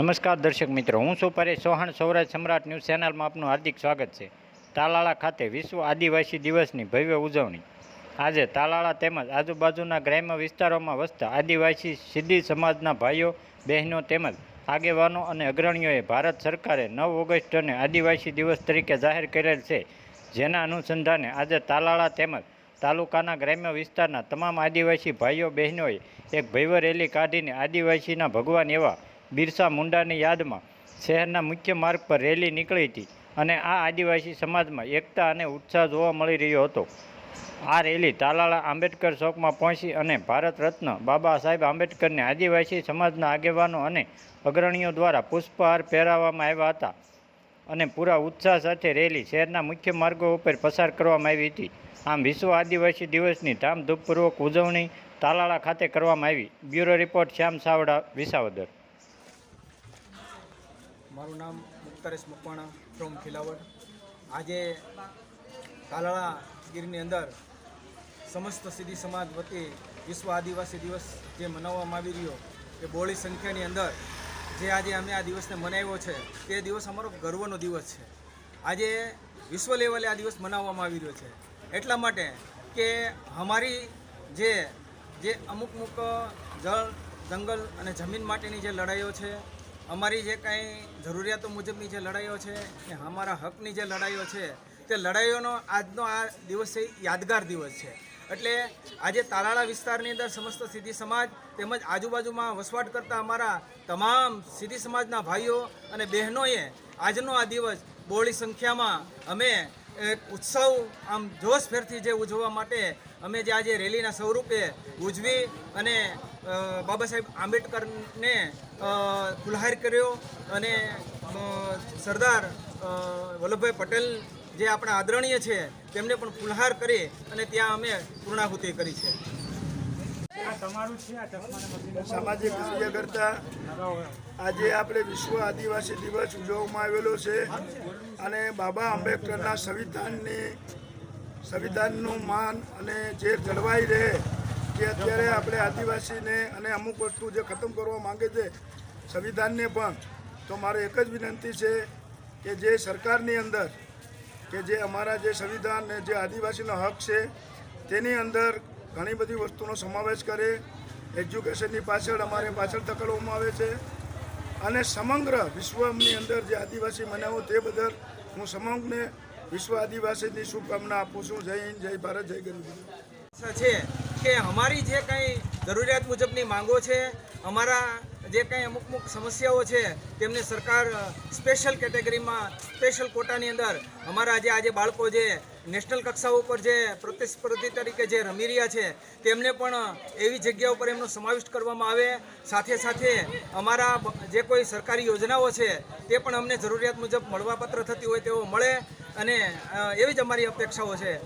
નમસ્કાર દર્શક મિત્રો, હું છું પરેશ ચૌહાણ. સૌરાષ્ટ્ર સમ્રાટ ન્યૂઝ ચેનલમાં આપનું હાર્દિક સ્વાગત છે. તાલાળા ખાતે વિશ્વ આદિવાસી દિવસની ભવ્ય ઉજવણી. આજે તાલાળા તેમજ આજુબાજુના ગ્રામ્ય વિસ્તારોમાં વસતા આદિવાસી સિદ્ધિ સમાજના ભાઈઓ બહેનો તેમજ આગેવાનો અને અગ્રણીઓએ ભારત સરકારે 9 ઓગસ્ટને આદિવાસી દિવસ તરીકે જાહેર કરેલ છે. જેના અનુસંધાને આજે તાલાળા તેમજ તાલુકાના ગ્રામ્ય વિસ્તારના તમામ આદિવાસી ભાઈઓ બહેનોએ એક ભવ્ય રેલી કાઢીને આદિવાસીના ભગવાન એવા બિરસા મુંડાની યાદમાં શહેરના મુખ્ય માર્ગ પર રેલી નીકળી હતી અને આ આદિવાસી સમાજમાં એકતા અને ઉત્સાહ જોવા મળી રહ્યો હતો. આ રેલી તાલાળા આંબેડકર ચોકમાં પહોંચી અને ભારત રત્ન બાબા સાહેબ આંબેડકરને આદિવાસી સમાજના આગેવાનો અને અગ્રણીઓ દ્વારા પુષ્પહાર પહેરાવવામાં આવ્યા હતા અને પૂરા ઉત્સાહ સાથે રેલી શહેરના મુખ્ય માર્ગો ઉપર પસાર કરવામાં આવી હતી. આમ વિશ્વ આદિવાસી દિવસની ધામધૂમપૂર્વક ઉજવણી તાલાળા ખાતે કરવામાં આવી. બ્યુરો રિપોર્ટ શ્યામ સાવડા, વિસાવદર. મારું નામ મુક્તારેશ મકવાણા ફ્રોમ ખિલાવડ. આજે તાલાળા ગીરની અંદર સમસ્ત સિદ્ધિ સમાજ વતી વિશ્વ આદિવાસી દિવસ જે મનાવવામાં આવી રહ્યો એ બહોળી સંખ્યાની અંદર જે આજે અમે આ દિવસને મનાવ્યો છે તે દિવસ અમારો ગર્વનો દિવસ છે. આજે વિશ્વ લેવલે આ દિવસ મનાવવામાં આવી રહ્યો છે એટલા માટે કે અમારી જે અમુક જળ જંગલ અને જમીન માટેની જે લડાઈઓ છે, અમારી જે કાંઈ જરૂરિયાતો મુજબની જે લડાઈઓ છે, કે અમારા હકની જે લડાઈઓ છે, તે લડાઈઓનો આજનો આ દિવસ યાદગાર દિવસ છે. એટલે આજે તાલાળા વિસ્તારની અંદર સમસ્ત સિદ્ધિ સમાજ તેમજ આજુબાજુમાં વસવાટ કરતા અમારા તમામ સિદ્ધિ સમાજના ભાઈઓ અને બહેનોએ આજનો આ દિવસ બહોળી સંખ્યામાં અમે એક ઉત્સવ આમ જોશભેરથી જે ઉજવવા માટે અમે જે આજે રેલીના સ્વરૂપે ઉજવી અને બાબા સાહેબ આંબેડકરને ફુલહાર કર્યો અને સરદાર વલ્લભભાઈ પટેલ જે આપણા આદરણીય છે તેમને પણ ફુલહાર કરી અને ત્યાં અમે પૂર્ણાહુતિ કરી છે. સામાજિક કાર્ય કરતા આજે આપણે વિશ્વ આદિવાસી દિવસ ઉજવવામાં આવેલો છે અને બાબા આંબેડકરના સંવિધાનનું માન અને જે જળવાઈ રહે કે અત્યારે આપણે આદિવાસીને અને અમુક વસ્તુ જે ખતમ કરવા માંગે છે સંવિધાનને પણ, તો મારે એક જ વિનંતી છે કે જે સરકારની અંદર કે જે અમારા જે સંવિધાન ને જે આદિવાસીનો હક છે તેની અંદર ઘણી બધી વસ્તુનો સમાવેશ કરે. એજ્યુકેશનની પાછળ અમારે પાછળ ધકેલવામાં આવે છે અને સમગ્ર વિશ્વની અંદર જે આદિવાસી મનાવો તે બદલ હું સમગ્રને વિશ્વ આદિવાસીની શુભકામના આપું છું. જય હિન્દ, જય ભારત, જય ગરીબ. છે કે અમારી જે કંઈ જરૂરિયાત મુજબની માંગો છે, અમારા જે કંઈ અમુક સમસ્યાઓ છે તેમને સરકાર સ્પેશિયલ કેટેગરીમાં સ્પેશિયલ કોટાની અંદર અમારા આજે બાળકો જે નેશનલ કક્ષાઓ ઉપર જે પ્રતિસ્પર્ધી તરીકે જે રમી રહ્યા છે તેમને પણ એવી જગ્યાઓ પર એમનો સમાવિષ્ટ કરવામાં આવે. સાથે સાથે અમારા જે કોઈ સરકારી યોજનાઓ છે તે પણ અમને જરૂરિયાત મુજબ મળવાપાત્ર થતી હોય તેઓ મળે અને એવી જ અમારી અપેક્ષાઓ છે.